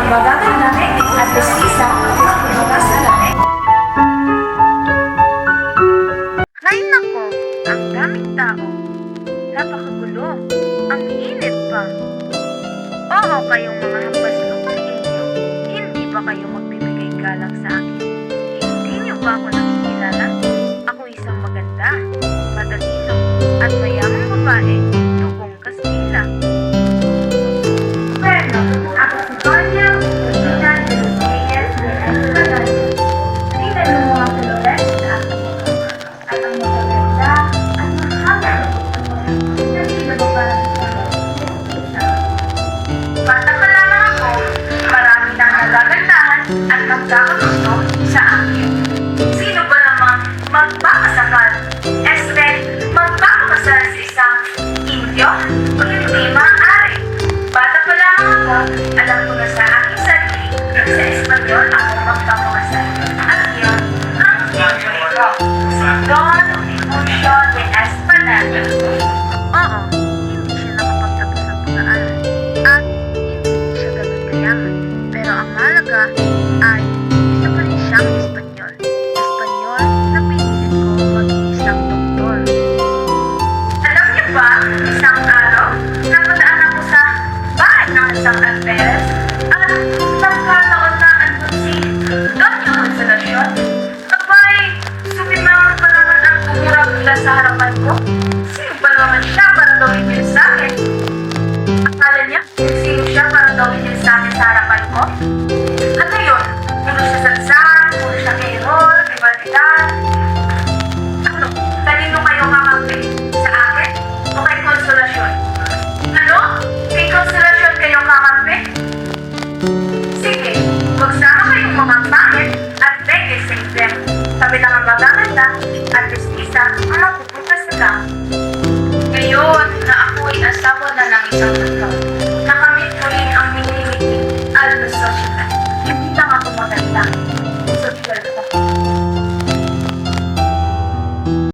magaganda at mestiza ng mga salamin. Hay nako, ang daming tao. Napakagulo. Ang init pa. Oo, kayong mga hampas lupang inyo. Hindi ba kayo magbibigay galang sa akin? Hindi niyo ba ako nakikilala? Ako isang maganda, matalino, at mayamang babae, tugong Kastila. Bueno, ako si Tonya Cristina de los Reyes de Escalante. Tingnan mo mga Floresta at ang magaganda at mahaba na sila mo para sa mestiza. Bata pa lamang ako, marami nang nagagandahan at magkakagusto sa akin. Sino ba namang magpapasakal? Magpapakasal sa isang Indio o hindi maaari? Bata pa lamang ako, alam ko na sa aking sarili na sa Espanyol ako magpapakasal. At yun ang favorite ko, si Don Tiburcio de Espinal. Oo, hindi siya nakapagtapos ng pag-aaral at hindi siya ganun kayaman. Pero ang mahalaga ay isa pa rin siyang Espanyol. Espanyol na pinilit ko maging isang doktor. Alam niyo ba, isang araw, napadaan ako sa bahay ng isang alperes at nagkataon na andun si Doña Consolacion. Abay, sumimangot pa naman ang bumura-bula sa harapan ko. Sino ba naman siya para gawin niyo sa akin? Akala niya kung sino siya para gawin niyo sa akin sa harapan ko? Ano yun? Puro siya salsan, puro siya kerol, rivalidad. Ano? Kanino kayo kakampi? Sa akin? O kay Consolacion? Ano? Kay Consolacion kayo kakampi? Sige, magsama kayong mga pangit at beke sa impyerno. Sabi ng mga magaganda at mestiza ang mapupunta sa langit. Ngayon na ako'y asawa na ng isang